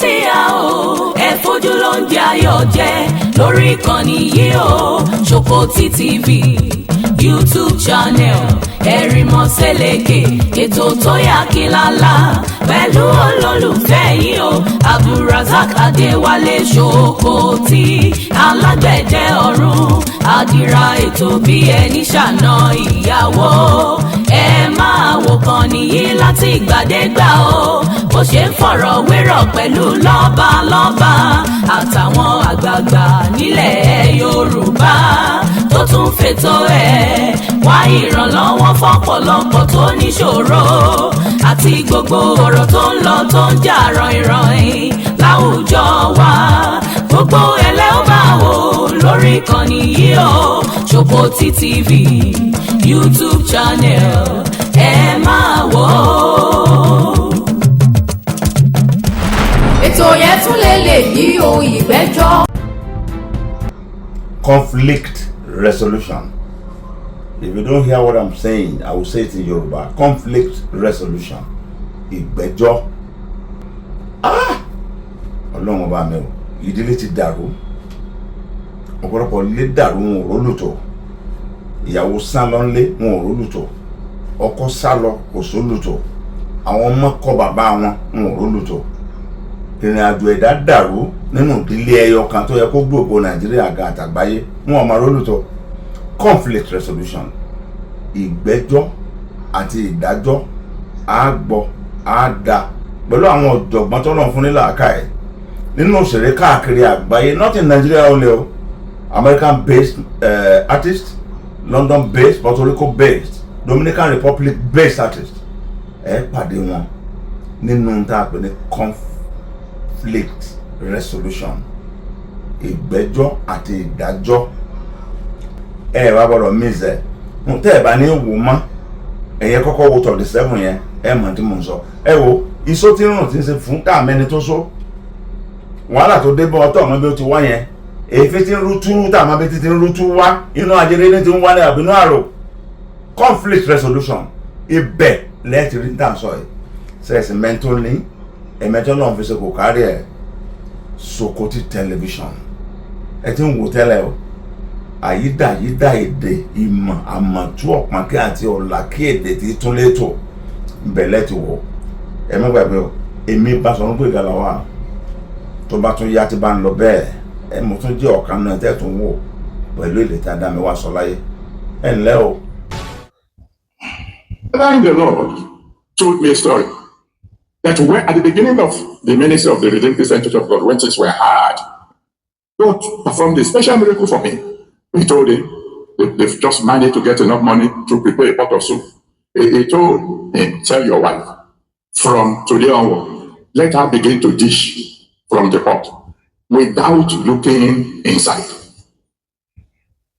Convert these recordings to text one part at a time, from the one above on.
tí a ò ẹ fojú ló ń jẹ ayọ̀ jẹ lórí ìkànnì yìí o Ṣòkòtì TV YouTube channel Ẹ̀rìnmọ́ Sẹ́lẹ̀kẹ̀ ètò tó yà kílálà pẹ̀lú olólùfẹ́ yìí o Abdulrasaq Adéwálé Ṣòkòtì alágbẹ̀dẹ ọ̀run àdìrà ètò bí ẹni ṣàna ìyàwó ẹ máa wò kàn nìyí láti ìgbàdégbà o bó ṣe ń fọ̀rọ̀ wérọ̀ pẹ̀lú lọ́balọ́ba àtàwọn àgbààgbà nílẹ̀ Yorùbá tó tún fètò ẹ̀ wá ìrànlọ́wọ́ fọ́pọ̀lọpọ̀ tó níṣòro àti gbogbo ọ̀rọ̀ tó ń lọ tó ń jà ràn-ìràn láwùjọ wa gbogbo ẹlẹ́ ó máa wò lórí ìkànnì yìí o Ṣòkòtì TV YouTube channel ẹ máa wò ó. ètò yẹn tún lè yí o ìgbẹ́jọ́. Conflict resolution. If you don't hear what I'm saying, I will say it in Yoruba. Conflict resolution. Ìgbẹ́jọ́. Ọlọ́run ọba mi o, ìdílé ti dàrú. Ọ̀pọ̀lọpọ̀ ilé dàrú wọn ò rólùtò. Ìyàwó sá lọ nílé wọn ò rólùtò. Ọkọ sá lọ kò sólùtò. Àwọn ọmọ kọ̀ bàbá wọn ò rólùtò. Ìrìn àjò ẹ̀dá dàrú nínú ìdílé ẹyọ kan tó yẹ kó gbogbo Nàìjíríà ga àtàgbáyé wọn ò máa rólùtò. Conflict resolution. Ìgbẹ́jọ́ àti ìdájọ́ á gbọ́ á dá pẹ̀lú àwọn ọ̀jọ̀gbọ́n tó lọ́n fún ní làákàyè nínú òṣèré káàkiri àgbáyé, not in Nigeria only o, American based artist, London based, Puerto Rico based, Dominican Republic based artist ẹ pàdé wọn nínú tá a pè ní conflict resolution. Ìgbẹ́jọ́ àti ìdájọ́ ẹ wá gbọ́dọ̀ mísẹ tẹ́ ẹ bá ní wò mọ́ ẹ̀yẹ kọ́kọ́ wo 37 yẹn ẹ mọ̀ tí mò ń sọ. Ẹ wo iṣó tí rùn ti ń ṣe fún káàmẹ́ni tó só wàhálà tó dé bọ́ ọtọ́ ọmọ bí ó ti wá yẹn èéfín tí ń rú túrú tá àmọ́ bí ti ń rú túrú wá inú ajẹ́rẹ́ ní ti ń wálé àbínú àrò. Conflict resolution ibẹ̀ lẹ́ẹ̀tì rí tá à ń sọ yìí sẹ́ẹ̀sì mẹ́tò ní ẹ̀mẹ́tò náà fi ṣe kò kárí ẹ̀ Ṣòkòtì television ẹ ti ń wò tẹ́lẹ̀ o àyídàyídà èdè ìmọ̀ àmọ̀tú ọ̀pọ̀nkẹ́ àti ọ̀làkí èdè tí tún létò bẹ̀lẹ̀ ti wọ̀ ẹ má gbàgbé o èmi Basọ̀run Gbóyèga wa tó bá tún yá tí bá ń lọ bẹ́ẹ̀ ẹ mo tún jẹ́ ọ̀kan náà tẹ́ tún wò pẹ̀lú èdè tí a dá mi wá sọ láyé ẹ ǹlẹ́ o. The Lord told me a story that when at the beginning of the ministry of the Redeemed Christian Church of God, when things were hard, God performed a special miracle for me. He told him they've just managed to get enough money to prepare a pot of soup. He told him, tell your wife, from today onward, let her begin to dish from the pot without looking inside.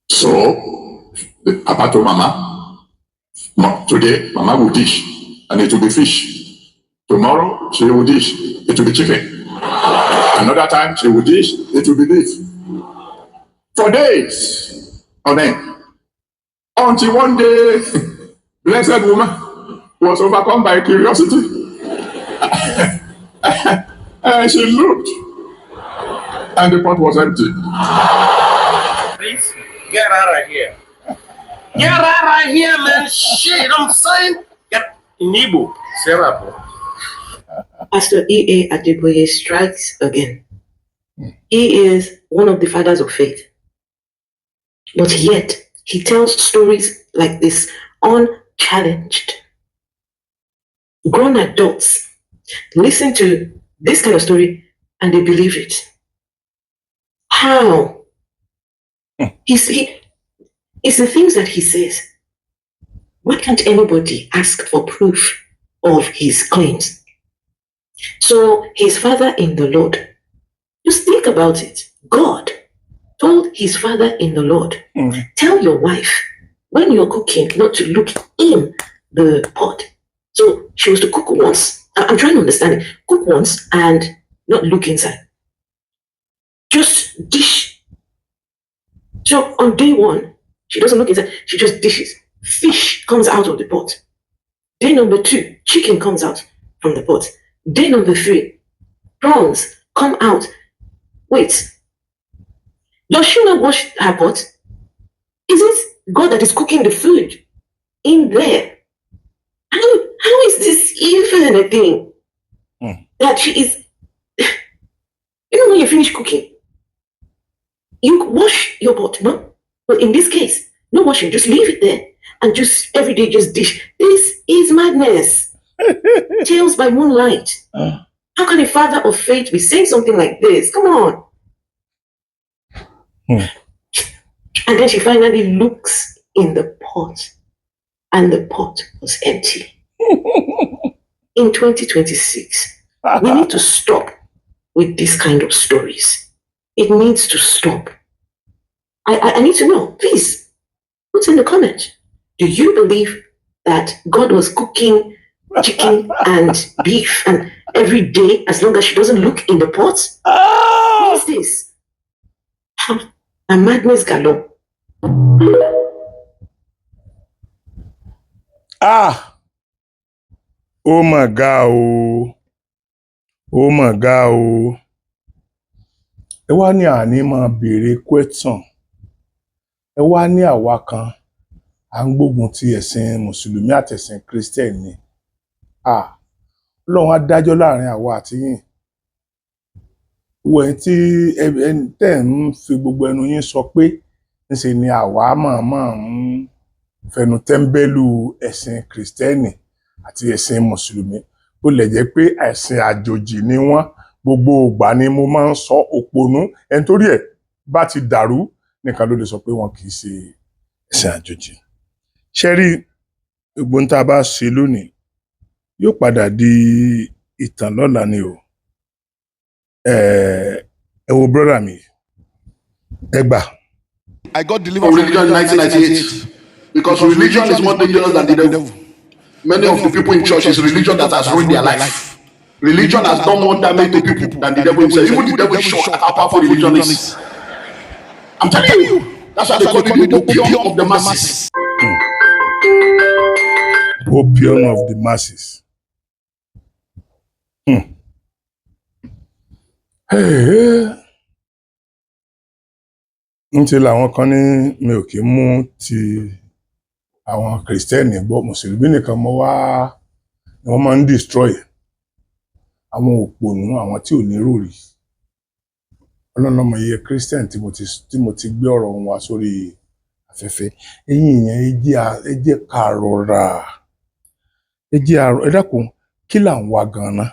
So, Papa told Mama, today Mama will dish and it will be fish. Tomorrow she will dish, it will be chicken. Another time she will dish, it will be beef. For days on end, until one day, blessed woman was overcome by curiosity. And she looked, and the pot was empty. Please get out of here. Get out of here, man. Shit, I'm saying. Get in Igbo. Sarah. Pastor E.A. Adeboye strikes again. He is one of the fathers of faith. But yet, he tells stories like this unchallenged. Grown adults listen to this kind of story and they believe it. How? It's the things that he says. Why can't anybody ask for proof of his claims? So his father in the Lord, just think about it. God told his father in the Lord, tell your wife when you're cooking not to look in the pot. So she was to cook once. I'm trying to understand it. Cook once and not look inside. Just dish. So on day one, she doesn't look inside. She just dishes. Fish comes out of the pot. Day number 2, chicken comes out from the pot. Day number 3, prawns come out. Wait, does she not wash her pot? Is it God that is cooking the food in there? How is this even a thing? That she is, when you finish cooking, you wash your pot, no? But in this case, no washing, just leave it there and just every day just dish. This is madness. Tales by moonlight. How can a father of faith be saying something like this? Come on. And then she finally looks in the pot and the pot was empty. In 2026, we need to stop with this kind of stories. It needs to stop. I need to know, please, put in the comments. Do you believe that God was cooking chicken and beef and every day as long as she doesn't look in the pot? What is this? A madness galore. Oh my God. Oh my God. Ẹ wá ní àní máa béèrè question. Ẹ wá ní àwa kan à ń gbógun ti ẹ̀sìn Mùsùlùmí àti ẹ̀sìn Christian ni. Ọlọ́run á dájọ́ láàrin àwa àti yín. Wọ́n tí tẹ́ ń fi gbogbo ẹnu yín sọ pé níṣe ni àwa máa ń fẹnu tẹ́ńbẹ́lú ẹ̀sìn Kristẹni àti ẹ̀sìn Mùsùlùmí. Ó lè jẹ́ pé ẹ̀sìn àjòjì ni wọ́n. Gbogbo ìgbà ni mo máa ń sọ òpònú ẹni torí ẹ̀ bá ti dàrú nìkan ló lè sọ pé wọn kì í ṣe ẹ̀sìn àjòjì. Ṣé rí gbogbo tá a bá ṣe lónìí yóò padà di ìtàn lọ́la ni o. Ẹ wo brother mi ẹ gbà. I got delivered From religion in 1998 because religion is more dangerous than the devil. Many of the people in church is religion that has ruined their life. Religion has done more damage to people than the devil himself. Even the devil is shocked at how powerful religion is. I'm telling you, that's why they call it the opium of the masses. Opium of the masses. Ǹtí làwọn kan ní mi ò kí mú ti àwọn Kristẹni gbọ́, Mùsùlùmí nìkan mo wá ni wọ́n máa ń destroy àwọn òpònú àwọn tí ò ní ròrí. Ọlọ́run ọmọ iye Christian tí mo ti gbé ọ̀rọ̀ wọn wá sórí afẹ́fẹ́. Ẹ̀yin yẹn ẹ jẹ́ ká rọra. Ẹ dákun kí là ń wá gan-an?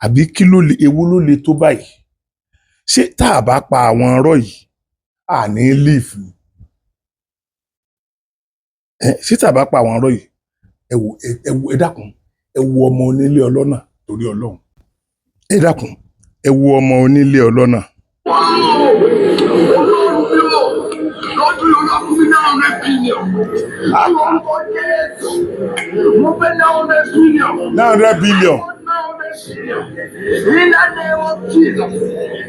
Àbí kí ló le ewu ló le tó báyìí? Ṣé tá a bá pa àwọn ọ̀rọ̀ yìí à ní leaf ni? Ṣé tá a bá pa àwọn ọ̀rọ̀ yìí ẹ dákun ẹ wo ọmọ onílé ọlọ́nà torí Ọlọ́run. Ẹ dákun ẹ wo ọmọ onílé ọlọ́nà. Now 100 billion. In the name of Jesus.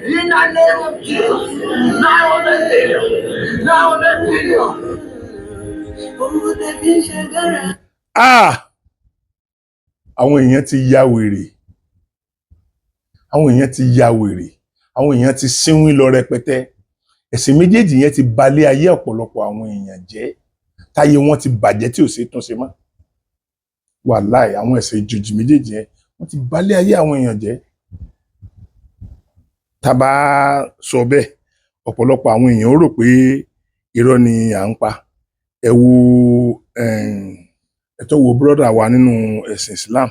In the name of Jesus. Now 100 billion. Now 100 billion. Àwọn èèyàn ti ya wèrè. Àwọn èèyàn ti ya wèrè. Àwọn èèyàn ti sínwín lọ rẹpẹtẹ. Ẹ̀sìn méjèèjì yẹn ti balẹ̀ ayé ọ̀pọ̀lọpọ̀ àwọn èèyàn jẹ́. Táyé wọn ti bàjẹ́ tí ò ṣe tún ṣe mọ́. Wàláì àwọn ẹ̀sìn ìjòjì méjèèjì yẹn wọ́n ti balẹ̀ ayé àwọn èèyàn jẹ́. Tá bá sọ bẹ́ẹ̀ ọ̀pọ̀lọpọ̀ àwọn èèyàn rò pé irọ́ ni à ń pa. Ẹ wo ẹ̀tọ́ wo brother wa nínú ẹ̀sìn Islam.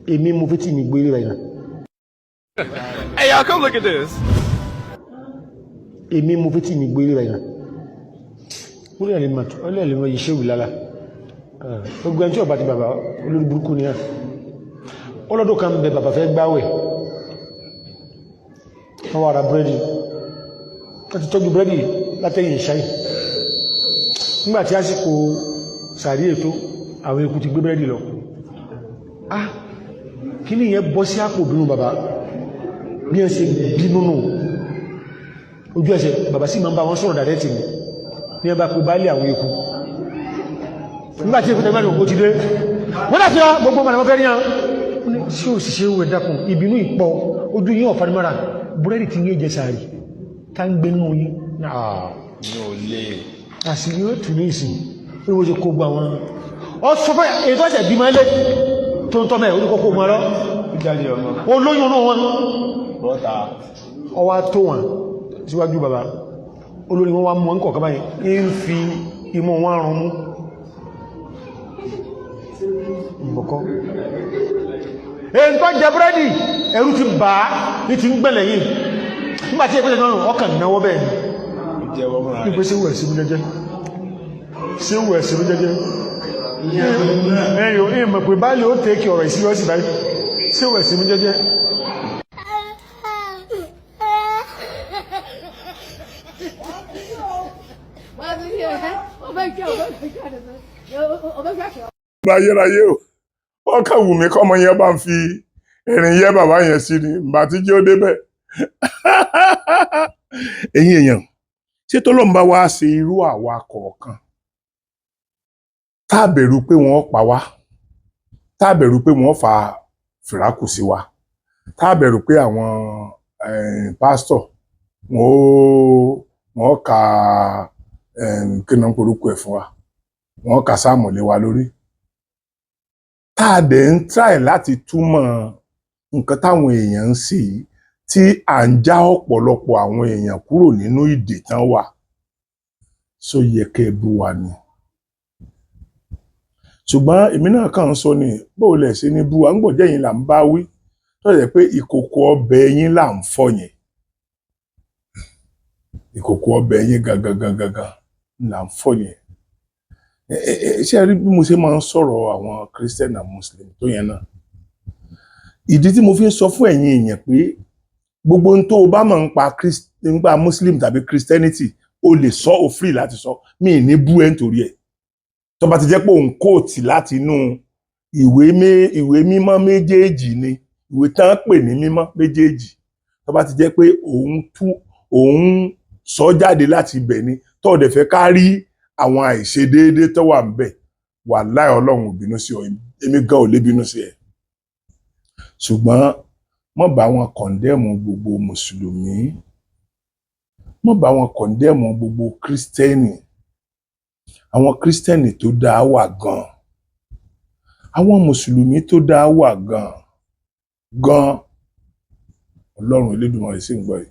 Èmi mo fi tí mi gbé rẹ̀ náà. Hey y'all, come look at this. Èmi mo fi tí mi gbé rẹ̀ náà. Mo rí ẹ̀lẹ́mọ̀ yìí ṣé wù lálá. Gbogbo ẹni tí ọba ti bàbá olórí burúkú ni à. Ọlọ́dún kan bẹ bàbá fẹ́ gbáwẹ̀. Wọ́n wá ra búrẹ́dì. Wọ́n ti tọ́jú búrẹ́dì látẹ̀yìn ṣáì. Nígbàtí àsìkò sàárì ètò àwọn eku ti gbé búrẹ́dì lọ. Kí ni ìyẹn bọ́ sí àpò bínú bàbá bí ẹ ṣe bínú nù ojú ẹsẹ̀ bàbá sí máa ń bá wọn sọ̀rọ̀ dàrẹ́tì ní ẹbá pé bá lé àwọn eku nígbàtí ẹkùn tẹgbẹ́ ó ti dé wọ́n láti ọ gbogbo ọmọ àwọn fẹ́ ríyàn sí òṣìṣẹ́ ìwé dákun ìbínú ìpọ̀ ojú yín ọ̀fàdímára búrẹ́dì tí yíò jẹ sàárì ká ń gbé nínú yín ní ò lè àṣírí ó tún ní ìsìn oríwó ṣe kó gbà wọn ọ sọ fẹ́ èyí tó ṣẹ̀ bí máa lé tó ń tọ́mẹ̀ orí kókó mọ́ lọ olóyún náà wọn ọwá tó wọn síwájú bàbá olórí wọn wá mú wọn kọ̀ọ̀kan báyìí ń fi imú wọn rún mú ìbọ̀kọ́ èyí tó jẹ búrẹ́dì ẹ̀rù ti bà á ní ti ń gbẹ̀lẹ̀ yìí nígbàtí ẹgbẹ́ jẹ́ ọkàn náwọ́ bẹ́ẹ̀ ni nígbé sí wẹ̀ sí mú jẹ́jẹ́ ẹ̀yìn ìmọ̀ pé báyìí ó tẹ́kì ọ̀rọ̀ ìsíwọ́sí báyìí sí wẹ̀ sí mú jẹ́jẹ́ ayérayé o ọkà wù mí kọ́mọ yẹn bá ń fi ẹ̀rìn yẹ bàbá yẹn sí ni bàtí jẹ́ ó débẹ̀ ẹ̀yin èèyàn ṣé tọ́lọ́run bá wá ṣe irú àwa kọ̀ọ̀kan tá a bẹ̀rù pé wọ́n pa wá tá a bẹ̀rù pé wọ́n fa fìrákù sí wa tá a bẹ̀rù pé àwọn pásítọ̀ wọ́n ka kí náà ń porúkọ ẹ̀ fún wa wọ́n ka sáàmù lé wa lórí tá a dẹ̀ ń tráì láti túmọ̀ nǹkan táwọn èèyàn ń ṣe yìí tí à ń já ọ̀pọ̀lọpọ̀ àwọn èèyàn kúrò nínú ìdè tán wà só yẹ kẹ́ ẹ bú wa ni ṣùgbọ́n èmi náà kàn ń sọ ni bóò lẹ̀ ṣe ní bú wa ń gbọ̀jẹ́ yín là ń bá wí tó yẹ pé ìkòkò ọbẹ̀ yín là ń fọ̀ yẹn ìkòkò ọbẹ̀ yín gangan là ń fọ̀ yẹn ṣé ẹ rí bí mo ṣe máa ń sọ̀rọ̀ àwọn Christian and Muslim tó yẹn náà ìdí tí mo fi ń sọ fún ẹ̀yin èèyàn pé gbogbo ohun tó o bá mọ̀ nípa Muslim tàbí Christianity o lè sọ o free láti sọ mi ì ní bú ẹ nítorí ẹ tó bá ti jẹ́ pé òun kóòtì láti inú ìwé mímọ́ méjèèjì ni ìwé tán pè ní mímọ́ méjèèjì tó bá ti jẹ́ pé òun sọ jáde láti ibẹ̀ ni tó o dẹ̀ fẹ́ ká rí àwọn àìṣedéédé tó wà ńbẹ̀ wàláhì Ọlọ́run ò bínú sí ọ èmi gan ò lè bínú sí ẹ ṣùgbọ́n mọ́ bá wọn kọ̀ndẹ́mù gbogbo mùsùlùmí mọ́ bá wọn kọ̀ndẹ́mù gbogbo kírísítẹ́nì àwọn kírísítẹ́nì tó dáa wà gan àwọn mùsùlùmí tó dáa wà gan Ọlọ́run Elédùmarè sì ń gbọ́ yìí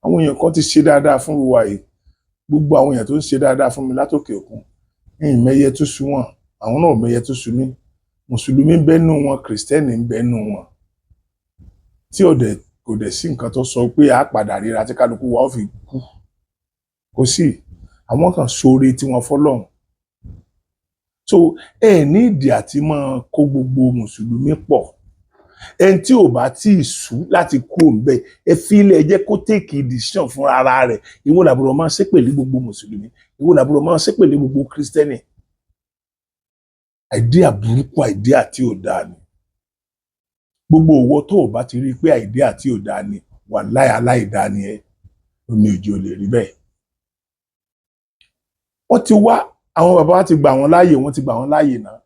àwọn èèyàn kan ti ṣe dáadáa fún wa yìí gbogbo àwọn èèyàn tó ń ṣe dáadáa fún mi látòkè òkun ẹ̀yìn mẹ́yẹ tó sú wọn àwọn náà mẹ́yẹ tó sú mi mùsùlùmí ń bẹ́nu wọn kìrìsìtẹ́nì ń bẹ́nu wọn tí kò dẹ̀ sí nǹkan tó sọ pé a padà ríra tí kálukú wa ó fi kú kò sí àwọn kan ṣoore tí wọ́n fọ́lọ́run so ẹ ní ìdí àti máa kó gbogbo mùsùlùmí pọ̀ ẹni tí ò bá tí ì sú láti kúrò ń bẹ ẹ fi ilẹ̀ jẹ́ kó take decision fún ara rẹ̀ ìwọ làbúrò máa ṣépèlé gbogbo mùsùlùmí ìwọ làbúrò máa ṣépèlé gbogbo kírísítẹ́nì àìdíà burúkú àìdíà tí ò dáa ni gbogbo òwò tó o bá ti rí pé àìdíà tí ò dáa ni wàláhì aláìdáa ni ẹ ò ní òjò lè rí bẹ́ẹ̀ wọ́n ti wá àwọn bàbá wa ti gbà wọ́n láàyè wọ́n ti gbà wọ́n láàyè náà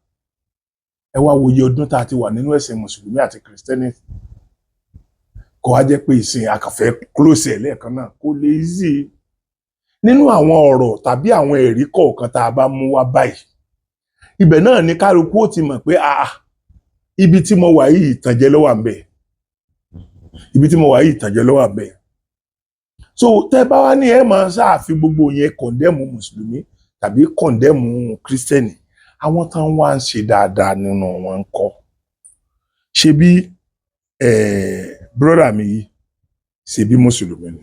ẹ wá wòye ọdún tá a ti wà nínú ẹ̀sìn mùsùlùmí àti kìrìsìtẹ́nì kò wá jẹ́ pé ìsìn àkànfẹ́ close ẹ̀ lẹ́ẹ̀kan náà kò lè easy nínú àwọn ọ̀rọ̀ tàbí àwọn ẹ̀rí kọ̀ọ̀kan tá a bá mú wá báyìí ibẹ̀ náà ni kálukú ó ti mọ̀ pé ibi tí mo wà yìí ìtànjẹ ló wà ńbẹ̀ ibi tí mo wà yìí ìtànjẹ ló wà ńbẹ̀ so tẹ́ bá wá ní ẹ máa ṣáàfi gbogbo yẹn kọ̀ndẹ́mù mùsùlùmí tàbí kọ̀ndẹ́mù kírísítẹ́nì àwọn tán wá ń ṣe dáadáa nínú wọn ń kọ́ ṣe bí brọ́dà mi yìí ṣe bí mùsùlùmí ni.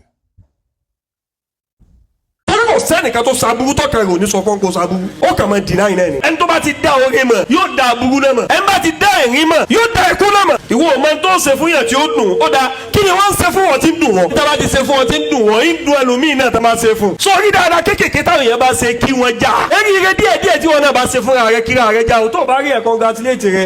sẹ́nìkan tó ṣàbúrú tọ́ka ìròyìn ní sọ fún kó ṣàbúrú ó kàn máa dìnnà yìí náà ni. ẹni tó bá ti dá oore mọ̀ yóò dá aburú náà mọ̀ ẹni bá ti dá ẹ̀rín mọ̀ yóò dá ikú náà mọ̀. ìwọ ò mọ tó ń ṣe fún yàn tí ó dùn ó dáa kí ni wọ́n ń ṣe fún wọn tí ń dùn wọn. tá a bá ti ṣe fún wọn tí ń dùn wọn ń dùn ẹlòmíì náà tá a máa ṣe fún. sórí dáadáa kéékèèké táwọn èèyàn bá ṣe kí wọ́n já. eríire díẹ̀díẹ̀ tí wọn náà bá ṣe fúnra rẹ kíra rẹ já o tó o bá rí ẹ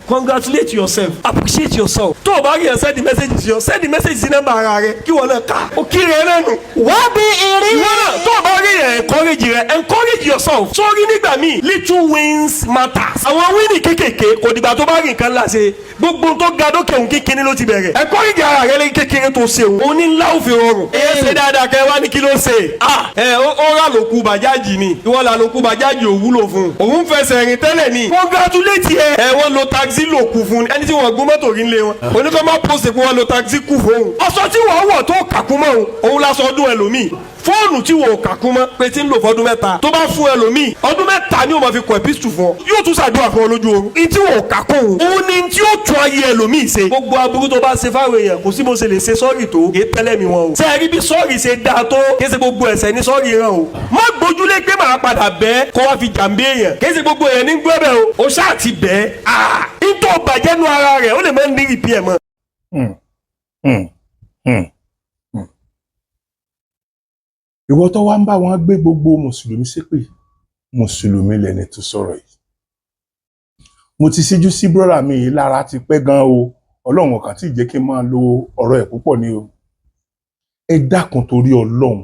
congratulate yourself appreciate yourself tó o bá rí ẹ send the message sí nọ́mbà ara rẹ kí wọn náà ká o kí rẹ náà nù. wá bí irin. ìwọ náà tó o bá rí ẹ encourage rẹ encourage yourself. sórí nígbà míì little wins matters. àwọn wíìnì kékèké kò dìgbà tó bá rí nǹkan ńlá ṣe gbogbo tó ga dókè òun kékeré ló ti bẹ̀rẹ̀. encourage ara rẹ lẹ́yìn kékeré tó ṣe òun ní ńlá òfin rọrùn. èyí ṣe dáadáa kẹ́ wá ní kí ló ṣe. ó rà lóku bàjáàjì ni ìwọ là lóku bàjáàjì ò wúlò fún un. òun fẹsẹ̀ rìn tẹ́lẹ̀ ni. congratulate ẹ wọ́n lo taxi lòkù fún ẹni tí wọ́n gbọ́ mọ́tò rí lé wọn. oníkọ́ máa post pé wọ́n lo taxi kù fóun. ọ̀sọ́ tí wọ́n wọ̀ tó kàkú mọ́ òun lásán ọdún ẹlòmíì. fóònù tí wọ́n kàkú mọ́ pé tí ń lò fọdún mẹ́ta tó bá fún ẹlòmíì ọdún mẹ́ta ni ó máa fi kọ epistu fún ọ yóò tún ṣàdúrà fún ọ lójú oorun. ní tí wọ́n kàkú òun ni tí ó tún ayé ẹlòmíì ṣe. gbogbo aburú tó bá ṣe fáwọn èèyàn kò sí bó ṣe lè ṣe sọ́ọ̀rì tó kì í tẹ́lẹ̀ mi wọn o. ṣé ẹ rí bí sọ́ọ̀rì ṣe dáa tó kì í ṣe gbogbo ẹ̀ṣẹ̀ ní sọ́ọ̀rì ràn o. má gbójúlé pé màá padà bẹ́ẹ̀ kó wá fi jàǹbé èèyàn kì í ṣe gbogbo èèyàn ní gbọ́bẹ̀ o. o ṣáà ti bẹ́ẹ̀ nítorí bàjẹ́ nu ara rẹ̀ ó lè má ní rìpí ẹ̀ mọ́. ìwọ tó wá ń bá wọn gbé gbogbo mùsùlùmí ṣépè mùsùlùmí lẹni tó sọ̀rọ̀ yìí mo ti síjú sí brọ́dà mi yìí lára ti pẹ́ gan o ọlọ́run ọ̀kan tí jẹ́ kí n máa lo ọ̀rọ̀ ẹ̀ púpọ̀ ni o ẹ dákun torí ọlọ́run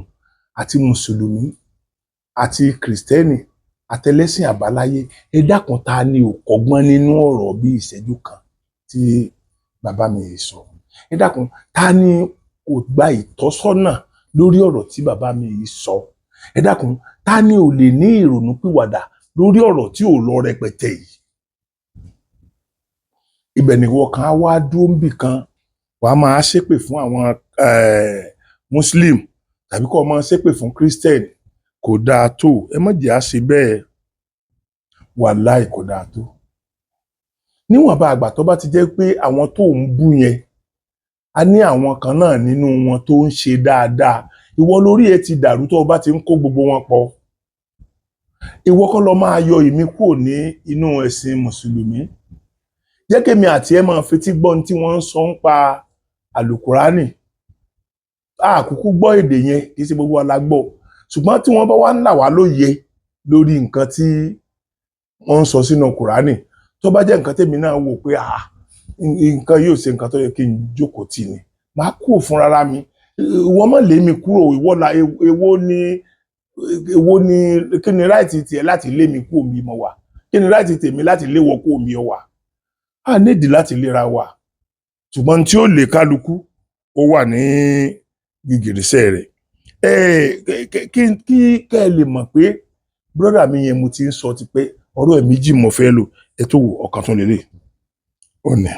àti mùsùlùmí àti kìrìsìtẹ́nì àtẹlẹ́sìn àbáláyé ẹ dákun ta ni ò kọ́gbọ́n nínú ọ̀rọ̀ bí ìṣẹ́jú kan tí bàbá mi yìí sọ ẹ dákun ta ni kò gba ìtọ́sọ́nà lórí ọ̀rọ̀ tí bàbá mi yìí sọ ẹ dákun ta ni ò lè ní ìrònú pìwàdà lórí ọ̀rọ̀ tí ò lọ rẹpẹtẹ yìí ibẹ̀ ni wọ́n kan á wá dúró níbì kan wàá máa ṣépè fún àwọn muslim tàbí kó máa ṣépè fún christian kò dáa tó ẹ má jẹ́ á ṣe bẹ́ẹ̀ wàláì kò dáa tó níwọ̀nba àgbà tó bá ti jẹ́ pé àwọn tó ń bú yẹn a ní àwọn kan náà nínú wọn tó ń ṣe dáadáa ìwọ lórí ẹ ti dàrú tó o bá ti ń kó gbogbo wọn pọ̀ ìwọ kọ́ lọ máa yọ ìmí kúrò ní inú ẹ̀sìn mùsùlùmí jẹ́ kémi àti ẹ máa fetí gbọ́ tí wọ́n ń sọ ń pa àlùkùránì àkúkú gbọ́ èdè yẹn kì í ṣe gbogbo alágbọ́ ṣùgbọ́n tí wọ́n bá wá ń là wá lóye lórí nǹkan tí wọ́n ń sọ sínú kùránì tó bá jẹ́ nǹkan tèmi náà wò pé nǹkan yóò ṣe nǹkan tó yẹ kí n jókòó tì ní máa kú fún rárá mi ìwọ má lé mi kúrò èwo ni kí ni ráìtì tiẹ̀ láti lé mi kúrò mi mọ wà kí ni ráìtì tèmi láti léwọ kúrò mi wà á nídìí láti léra wà ṣùgbọ́n tí ó lè kálukú ó wà ní gìgìrísẹ̀ rẹ̀ kí kẹ́ ẹ lè mọ̀ pé brọ́dà mi yẹn mo ti ń sọ ti pé ọ̀rọ̀ ẹ̀ méjì mo fẹ́ lò ẹ tó wò ọ̀kan tó lélẹ̀ ó nì.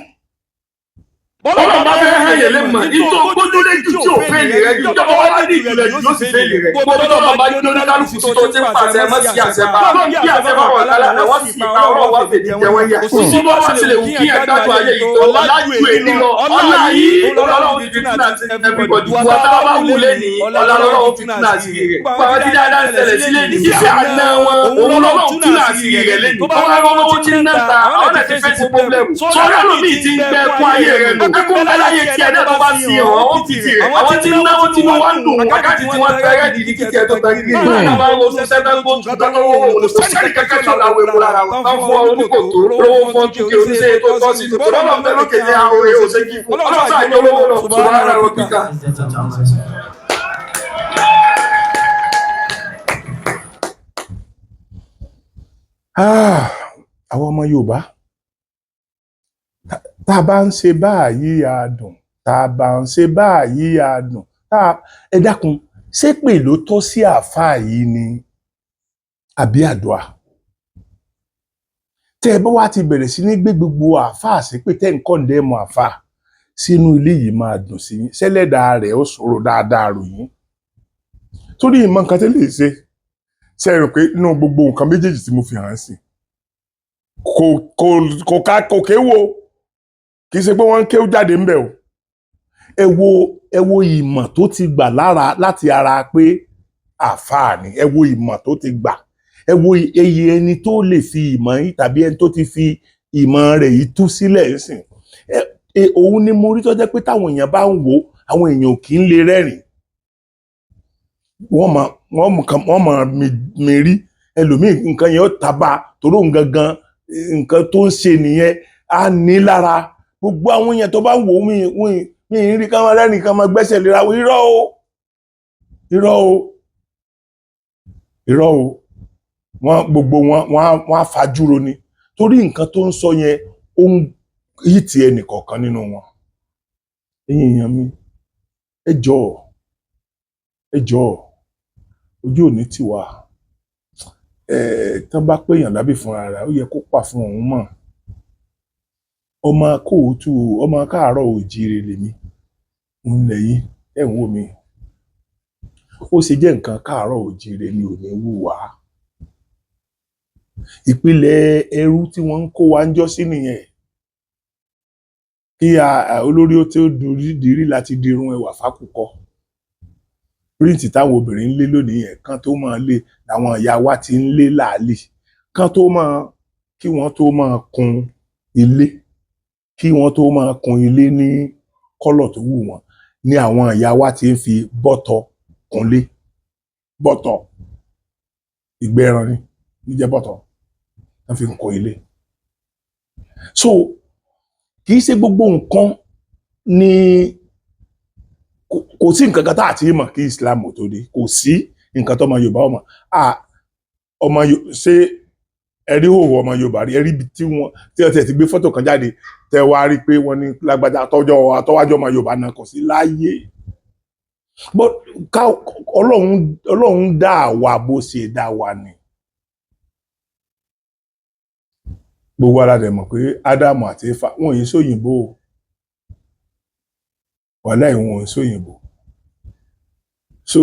bọ́lá bá fẹ́ hàn yẹn lè mọ̀ nítorí gbójúlé jù tí ò fẹ́ẹ̀lì rẹ̀ jù tó bá wá ní ìpìlẹ̀ jù ló sì fẹ́ẹ̀lì rẹ̀ gbogbo tó bá bá ní lórí kálukú tó ti ń pàṣẹ mọ́ sí àṣẹ bá lọ́n kí àṣẹ bá wọ̀ lálẹ́ àná wọ́n sì pa ọ̀rọ̀ wá fèdí jẹ wọ́n yà. kò sí bọ́ wá sílẹ̀ kú kí ẹ̀ gbájú ayé yìí tó ọ̀la ju èyí lọ ọ̀la yìí ọlọ́run fi tún àti everybody wọ́n tá bá wù lé ní ọlọ́run fi tún àti rẹ̀ pàpà tí dáadáa ń ṣẹlẹ̀ sílẹ̀ ní iṣẹ́ àná wọn òun lọ́run tún àti rẹ̀ lẹ́nu ọlọ́run tó ti ń náta ọ̀nà ti fẹ́ sí pọ́blẹ́mù sọ́dọ̀ lómi ti ń gbẹ́ kún ayé rẹ̀ lò ẹkún láyé tí ẹ̀dá tó bá sí ọ̀hún ó fi tì rẹ̀ àwọn tí ń náwó tí wọ́n wá ń dùn wákàtí tí wọ́n tẹ́rẹ́ dìdí kí tiẹ̀ tó tẹ́rẹ́ dìdí náà máa ń wo sẹ́tẹ́ tó tún tọ́kọ́ owó òun kò sẹ́ni kẹ́kẹ́ tó láwé wúra ara wọn tán fún ọ oníkòtò lówó fún túkẹ́ oníṣẹ́ tó tọ́ sí tó lọ́nà fẹ́ lókè ní àwọn èèyàn òṣèkì fún ọlọ́sà àjọ olówó lọ tó wá ara wọn kíkà. àwọn ọmọ Yorùbá tá a bá ń ṣe báyìí àdùn tá a bá ń ṣe báyìí àdùn ẹ dákun ṣépè ló tọ́ sí àáfàá yìí ni àbí àdúà tẹ́ ẹ bá wá ti bẹ̀rẹ̀ sí ní gbé gbogbo àáfàá ṣépè tẹ́ ń kọ́ndẹ́mù àáfàá sínú ilé yìí máa dùn sí ṣẹlẹ́dàá rẹ̀ ó sọ̀rọ̀ dáadáa ròyìn torí ìmọ̀ nǹkan tẹ́ lè ṣe ṣe rò pé inú gbogbo nǹkan méjèèjì tí mo fi hàn sí kò kéwo kì í ṣe pé wọ́n ń kéwú jáde ń bẹ̀ o ẹ wo ìmọ̀ tó ti gbà láti ara pé àfáà ni ẹ wo ìmọ̀ tó ti gbà ẹ wo iye ẹni tó lè fi ìmọ̀ yìí tàbí ẹni tó ti fi ìmọ̀ rẹ̀ yìí tú sílẹ̀ sìn òun ni mo rí tó jẹ́ pé táwọn èèyàn bá ń wò àwọn èèyàn kì í lè rẹ́rìn wọ́n mọ̀ mi rí ẹlòmíì nǹkan yẹn ó tàbá torí òun gangan nǹkan tó ń ṣe nìyẹn á ní lára gbogbo àwọn èèyàn tó bá ń wò ó mi rí ká máa rẹ́rìn ká máa gbẹ́sẹ̀ lera irọ́ o irọ́ o wọ́n gbogbo wọ́n á fajúro ni torí nǹkan tó ń sọ yẹn ó ń yí ti ẹnì kọ̀ọ̀kan nínú wọn. ẹ̀yin èèyàn mi ẹ jọ̀ọ́ ojú òní tiwa tán bá péyàn lábì fúnra rẹ̀ ó yẹ kó pa fún òun mọ̀ ọmọ káàárọ̀ oòjíire lèmi ń lẹ́yìn ẹ̀ ń wò mí ó ṣe jẹ́ nǹkan káàárọ̀ oòjíire ni ò ní wù wá ìpìlẹ̀ ẹrú tí wọ́n ń kó wa ń jọ́ sí nìyẹn kí olórí ó tó dirí láti dirun ẹwà fákùkọ píríǹtì táwọn obìnrin ń lé lónìí yẹn kan tó máa lé làwọn ìyá wa ti ń lé làálì kan tó máa kí wọ́n tó máa kun ilé kí wọ́n tó máa kun ilé ní kọ́lọ̀ tó wù wọ́n ní àwọn ìyá wa ti ń fi bọ́tọ̀ kunlé bọ́tọ̀ ìgbẹ́ ẹran ni níjẹ́ bọ́tọ̀ wọ́n fi ń kun ilé. So kì í ṣe gbogbo nǹkan ni kò sí nǹkan kan tá àti mọ̀ kí Islam tó dé kò sí nǹkan tó ọmọ Yorùbá ọmọ ṣé ẹrí òwò ọmọ Yorùbá rí ẹrí tí wọ́n ti gbé fọ́tò kan jáde tẹ wá rí pé wọ́n ní lágbájá àtọwájọ ọmọ Yorùbá náà kò sí láyé but Ọlọ́run dá àwa bó ṣe dá wa ni gbogbo ara dẹ̀ mọ̀ pé Ádámù àti Éfà wọn yìí sóyìnbó wàláhì wọn sóyìnbó so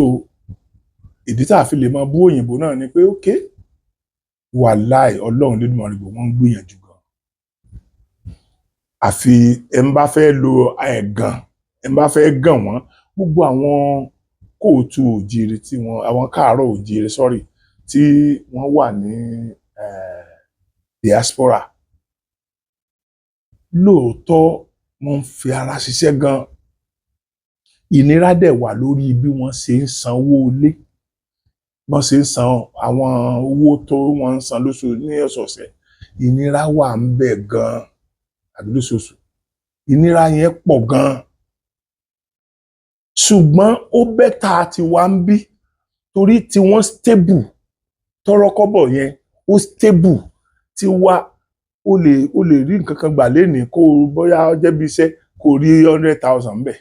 ìdí tá a fi lè máa bú òyìnbó náà ni pé ókè wàláhì Ọlọ́run nínú àrìbò wọn ń gbìyànjú gan àfi ẹ ń bá fẹ́ lo ẹ̀gàn ẹ ń bá fẹ́ gàn wọ́n gbogbo àwọn kóòtù òjìrì tí wọn àwọn káàárọ̀ òjìrì sọ́rí tí wọ́n wà ní diaspora lóòótọ́ wọ́n ń fi ara ṣiṣẹ́ gan ìnira dẹ̀ wà lórí bí wọ́n ṣe ń sanwó ilé wọ́n ṣe ń san àwọn owó tó wọ́n ń san lóṣù ní ọ̀sọ̀ọ̀sẹ̀ ìnira wà ń bẹ gan àbí lóṣooṣù ìnira yẹn pọ̀ gan ṣùgbọ́n ó bẹ́tà tí wá ń bí torí tí wọ́n stable tọrọkọ́bọ̀ yẹn ó stable tí wá ó lè rí nǹkan kan gbà lénìí kó bóyá jẹ́ bí iṣẹ́ kó rí 100,000 bẹ̀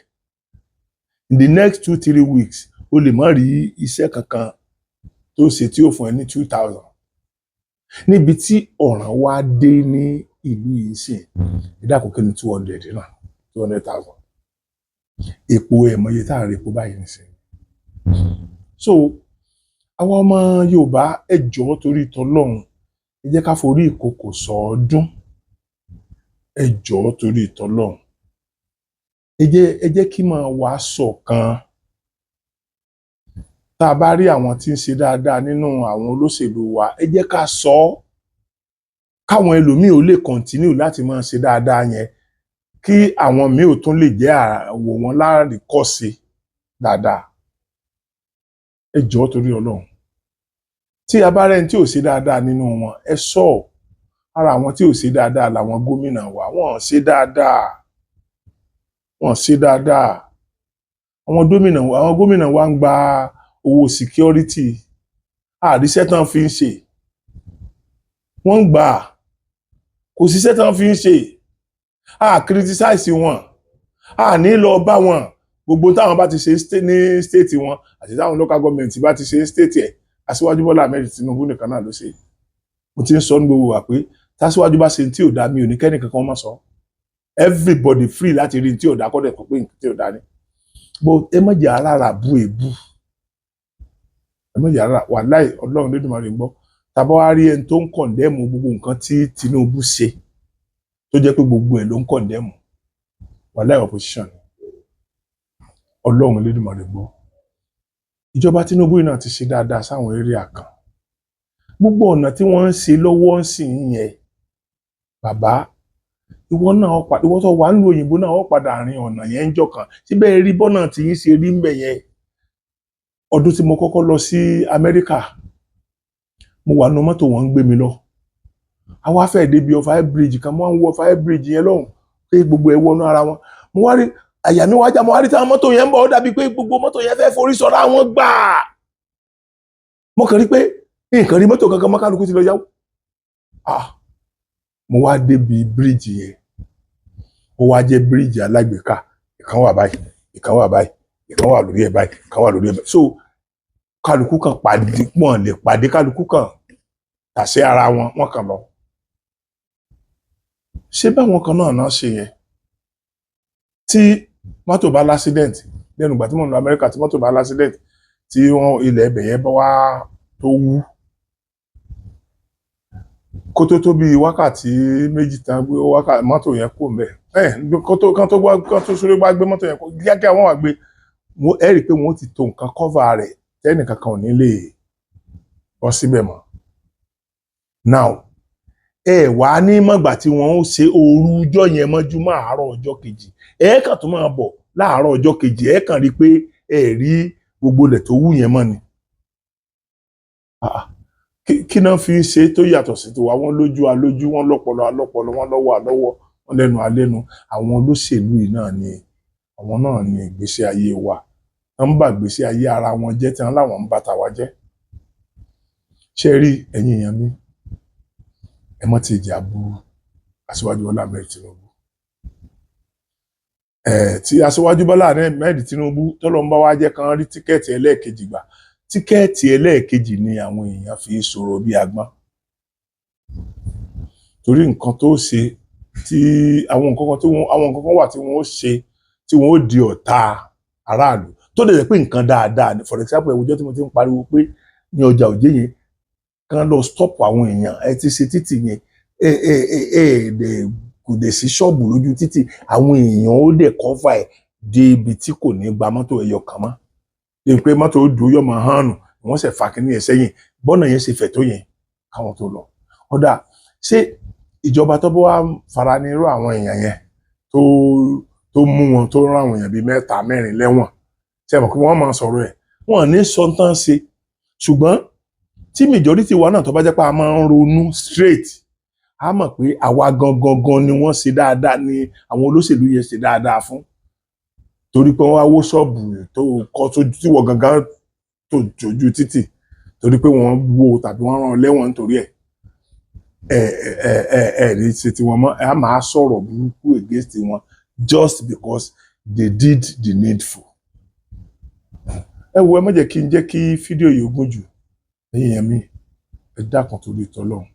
in the next 2-3 weeks ó lè má rí iṣẹ́ kankan tó ṣe tí ó fún ẹ ní 2,000 níbi tí ọ̀ràn wá dé ní ìlú yìí sí ìdákòókè ní 200 náà 200,000 epo ẹ̀mọye tá a rí epo báyìí nìsín so àwọn ọmọ Yorùbá ẹ jọ̀ọ́ torí tọlọ́run ẹ jẹ́ ká forí ìkòkò sọ́ọ́dún ẹ jọ̀ọ́ torí tọlọ́run ẹ jẹ́ kí máa wá ṣọ̀kan tá a bá rí àwọn tí ń ṣe dáadáa nínú àwọn olóṣèlú wa ẹ jẹ́ ká sọ ọ́ káwọn ẹlòmíì ò lè kọ̀ntínú láti máa ṣe dáadáa yẹn kí àwọn míì ò tún lè jẹ́ àwò wọn láàrínkọ́ṣe dáadáa ẹ jọ̀ọ́ torí Ọlọ́run tí a bá rẹ́ni tí ò ṣe dáadáa nínú wọn ẹ sọ ara àwọn tí ò ṣe dáadáa làwọn gómìnà wa wọn ṣe dáadáa àwọn gómìnà wa ń gba owó security àríṣẹ́ tán fi ń ṣe wọ́n ń gbà kò síṣẹ́ tán fi ń ṣe criticize wọn ní lọ bá wọn gbogbo táwọn bá ti ṣe ní state wọn àti táwọn local government bá ti ṣe state ẹ̀ Aṣíwájú Bọ́lá Ahmed Tinubu nìkan náà ló ṣe mo ti ń sọ ní gbogbo wa pé tásíwájú bá ṣe tí ò dá mi ò ní kẹ́ni kankan má sọ everybody free láti rí tí ò dá kọ́dẹ̀ pé tí ò dá ní but ẹ má jẹ́ alára bú èbú ẹ má jẹ́ alára wàláhì Ọlọ́run Olódùmarè ń gbọ́ tàbá wá rí ẹni tó ń kọ̀ndẹ́mù gbogbo nǹkan tí Tinubu ṣe tó jẹ́ pé gbogbo ẹ̀ ló ń kọ̀ndẹ́mù wàláhì opposition Ọlọ́run Olódùmarè gbọ́ ìjọba Tinubu náà ti ṣe dáadáa sáwọn area kan gbogbo ọ̀nà tí wọ́n ń ṣe lọ́wọ́ ń sìn yẹn bàbá ìwọ tó wà nílùú òyìnbó náà ó padà rìn ọ̀nà yẹn ń jọ kan síbẹ̀ rí bọ́nà tí yín ṣe rí ń bẹ̀ yẹn ọdún tí mo kọ́kọ́ lọ sí Amẹ́ríkà mo wà nínú mọ́tò wọn ń gbé mi lọ àwa fẹ́ débi Ọ̀fà bridge kan mo wá ń wo Ọ̀fà bridge yẹn lọ́hùn pé gbogbo ẹ̀ wọnú ara wọn mo wá rí àyà mi wájà mo wá rí táwọn mọ́tò yẹn ń bọ̀ ó dàbí pé gbogbo mọ́tò yẹn fẹ́ forí sọ̀rọ̀ àwọn gbà mo kàn rí pé nǹkan rí mọ́tò kankan mọ́ kálukú ti lọ yáwó mo wá débi bíríìjì yẹn ó wá jẹ́ bíríìjì alágbèéká ìkan wà báyìí ìkan wà báyìí ìkan wà lórí ẹ̀ báyìí ìkan wà lórí ẹ̀ báyìí so kálukú kan pàdé wọn lè pàdé kálukú kan tàṣé ara wọn kàn lọ ṣé báwọn kan náà ṣe yẹn tí mọ́tò bá lásídẹ̀ǹtì lẹ́nu ìgbà tí mo ń lọ Amẹ́ríkà tí mọ́tò bá lásídẹ̀ǹtì tí wọ́n ilẹ̀ ẹbẹ̀ yẹn bá wá tó wú kó tó bí wákàtí méjì tán gbé mọ́tò yẹn kò mbẹ̀ kan tó sórí bá gbé mọ́tò yẹn kó kíákíá wọ́n wá gbé ẹ rí i pé wọ́n ti to nǹkan kọ́fà rẹ̀ tẹ́nìkan kan ò ní lè bọ́ síbẹ̀ mọ́ now ẹ wà ní mọ̀gbà tí wọ́n ó ṣe òru ọjọ́ yẹn mọ́jú mọ́ àárọ̀ ọjọ́ kejì ẹ kàn tó máa bọ̀ láàárọ̀ ọjọ́ kejì ẹ kàn rí i pé ẹ rí gbogbo ilẹ̀ tó wú yẹn mọ́ ni kí náà fi ṣe tó yàtọ̀ sí tiwa wọ́n lójú alójú wọ́n lọ́pọlọ alọ́pọlọ wọ́n lọ́wọ́ alọ́wọ́ wọ́n lẹ́nu alẹ́nu àwọn olóṣèlú yìí náà ni àwọn náà ni ìgbésí ayé wa wọ́n ń bà ìgbésí ayé ara wọn jẹ́ tí wọ́n láwọn ń bà tàwa jẹ́ ṣe rí ẹ̀yin èèyàn mi ẹ mọ́ ti ìjà burú Aṣíwájú Bọ́lá Ahmed Tinubu tí Aṣíwájú Bọ́lá Ahmed Tinubu tọ́lọ́mbá wá jẹ́ kan rí tíkẹ́ẹ̀tì ẹlẹ́ẹ̀kejì gbà tíkẹ́ẹ̀tì ẹlẹ́ẹ̀kejì ni àwọn èèyàn fi sọ̀rọ̀ bí agbọ́n torí nǹkan tó ṣe tí àwọn nǹkan wà tí wọ́n ó ṣe tí wọ́n ó di ọ̀tá aráàlú tó dẹ̀ jẹ́ pé nǹkan dáadáa ni for example ẹ̀wùjọ́ tí mo ti ń pariwo pé ní ọjà Òjé yẹn kan lọ stop àwọn èèyàn ẹ ti ṣe títì yẹn kò dẹ̀ sí ṣọ́ọ̀bù lójú títì àwọn èèyàn ó dẹ̀ kọ́fà ẹ̀ dé ibi tí kò ní gba mọ́tò ẹyọ kan mọ́ èyí pé mọ́tò ó dùn yọmọ hàn nù wọ́n sì fa kínní ẹ̀ sẹ́yìn bọ́nà yẹn ṣe fẹ̀ tó yẹn káwọn tó lọ ọ̀dà ṣé ìjọba tó bá wà fara ní irú àwọn èèyàn yẹn tó mú wọn tó rán àwọn èèyàn bíi 3 4 lẹ́wọ̀n ṣe mọ̀ pé wọ́n máa sọ̀rọ̀ ẹ̀ wọ́n ní sọ tán ṣe ṣùgbọ́n tí majority wa náà tó bá jẹ́ pé a máa ń ronú straight a mọ̀ pé àwa gangan ni wọ́n ṣe dáadáa ni àwọn olóṣèlú yẹn ṣe dáadáa fún torí pé wọ́n wá wó ṣọ́ọ̀bù tó kọ́ tí wọ́n gangan tó jojú títì torí pé wọ́n wó tàbí wọ́n rán lẹ́wọ̀n nítorí ẹ̀ ní ṣe tiwọn mọ́ a máa sọ̀rọ̀ burúkú against wọn just because they did the needful. ẹ wo ẹ má jẹ́ kí n jẹ́ kí fídíò yìí gùn jù ẹ̀yin yẹn mi ẹ dákun torí tọ́lọ́run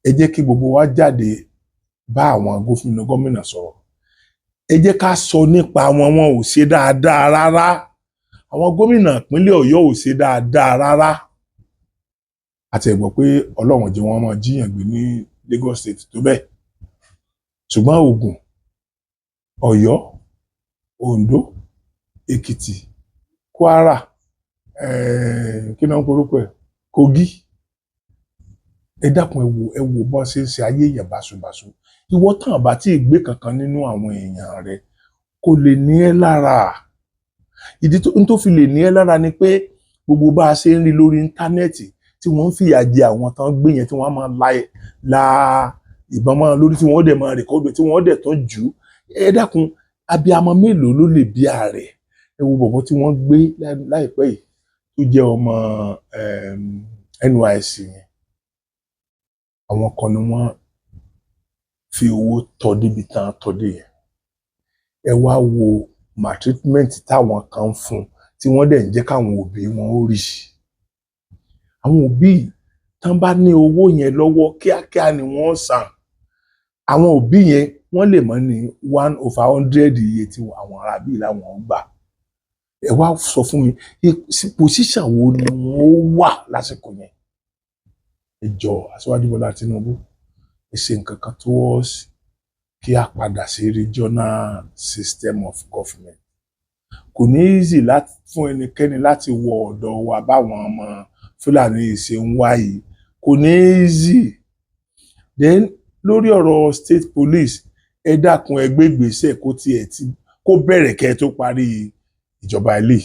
ẹ jẹ́ kí gbogbo wa jáde bá àwọn gómìnà sọ̀rọ̀ ẹ jẹ́ ká sọ nípa wọn ò ṣe dáadáa rárá àwọn gómìnà ìpínlẹ̀ Ọ̀yọ́ ò ṣe dáadáa rárá àti ẹ gbọ́ pé Ọlọ́run jẹ́ wọn máa jíyàn gbé ní Lagos State tó bẹ́ẹ̀ ṣùgbọ́n Ògùn Ọ̀yọ́ Oǹdó Èkìtì Kwara kí náà ń porúkọ ẹ̀ Kogi ẹ dákun ẹ wo bọ́ ṣe ń ṣe ayé èèyàn báṣubàṣu ìwọ tán bá tí ì gbé kankan nínú àwọn èèyàn rẹ kò lè ní ẹ lára ìdí tó fi lè ní ẹ lára ni pé gbogbo bá a ṣe ń rí lórí íńtánẹ́ẹ̀tì tí wọ́n ń fìyà jẹ àwọn tán gbé yẹn tí wọ́n máa la ìbọn máa lórí tí wọ́n dẹ̀ máa rẹ̀kọ́dù tí wọ́n dẹ̀ tán jù ẹ dákun abiyamọ mélòó ló lè bí ààrẹ ẹ wo bọ̀bọ̀ tí wọ́n gbé láìpẹ́ yìí tó jẹ́ ọmọ NYSC yẹn àwọn kan ni wọ́n fi owó tọ́ débi tán tọ́ dé yẹn ẹ wá wo maltreatment táwọn kan fún tí wọ́n dẹ̀ ń jẹ́ káwọn òbí wọn ó rí àwọn òbí tán bá ní owó yẹn lọ́wọ́ kíákíá ni wọ́n san àwọn òbí yẹn wọ́n lè mọ̀ ní 1/100 iye tí àwọn ará bíi làwọn gbà ẹ wá sọ fún mi position wo ni wọ́n wà lásìkò yẹn ẹ jọ̀ọ́ Aṣíwájú Bọ́lá Tinubu ẹ ṣe nǹkan kan towards kí a padà sí regional system of government kò ní easy fún ẹnikẹ́ni láti wọ ọ̀dọ̀ wa báwọn ọmọ Fúlàní ṣe ń wá yìí kò ní easy then lórí ọ̀rọ̀ state police ẹ dákun ẹ gbé ìgbésẹ̀ kó bẹ̀rẹ̀ kẹ́ tó parí ìjọba ilé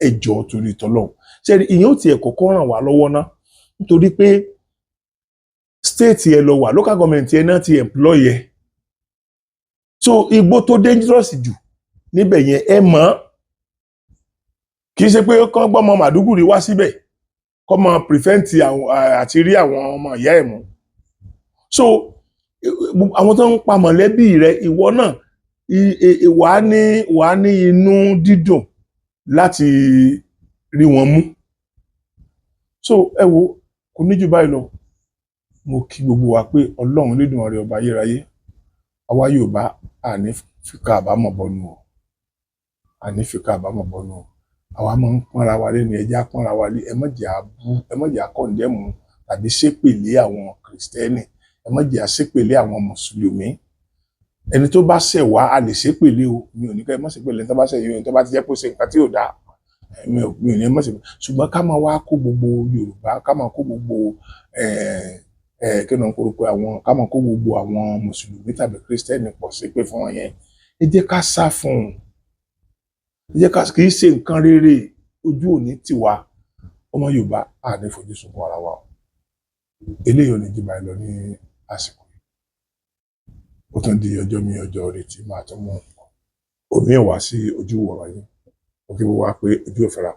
ẹ jọ̀ọ́ torí tọ́lọ́run ṣe ìyẹn ò tiẹ̀ kọ́kọ́ ràn wá lọ́wọ́ ná nítorí pé state ẹ lọ wà local government ẹ náà ti employ ẹ so igbó tó dangerous jù níbẹ̀ yẹn ẹ mọ̀ kì í ṣe pé kán gbọ́mọ Màdúgùrí wá síbẹ̀ kó máa prevent àti rí àwọn ọmọ ìyá ẹ̀ mú. So àwọn tó ń pa mọ̀lẹ́bí rẹ̀ ìwọ náà wàá ní inú dídùn láti rí wọn mú. So ẹ wo kò ní jù báyìí lọ. Mo kí gbogbo wa pé Ọlọ́run Elédùmarè ọba ayérayé àwa Yorùbá àní fìkà àbámọ̀ bọnu o, àní fìkà àbámọ̀ bọnu o. Àwa máa ń pọ́nra wa lé ní ẹjẹ́ pọ́nra wa lé, ẹ má jẹ́ abú, ẹ má jẹ́ akọ́ndẹ́mù tàbí ṣépèlé àwọn kìrìsìtẹ́nì, ẹ má jẹ́ àṣépèlé àwọn mùsùlùmí. Ẹni tó bá ṣẹ̀ wá a lè ṣépèlé o, mi ò ní ká ẹ má ṣépèlé ẹni tó bá ṣẹ̀ yín, ẹni tó bá ti jẹ́ pé ó ṣe nǹkan tí ò dáa, mi ò ní ẹ má ṣépèlé. Ṣùgbọ́n ká máa wá kó gbogbo Yorùbá, ká máa kó gbogbo kí ni orúkọ àwọn, ká máa kó gbogbo àwọn mùsùlùmí tàbí kìrìsìtẹ́nì pọ̀ ṣépè fún wọn yẹn. Ẹ jẹ́ ká sá fún un. Kì í ṣe nǹkan rere, ojú òní tiwa ọmọ Yorùbá àní fojú sunkún ara wa. Eléyìí ò ní jù báyìí lọ ní àsìkò yìí. Ó tún di ọjọ́ mi ọjọ́ retí máa tún mú omi wá sí ojú wọ̀rọ̀ yìí. Ó kí wọ́n wá pé ojú òfẹ́ra.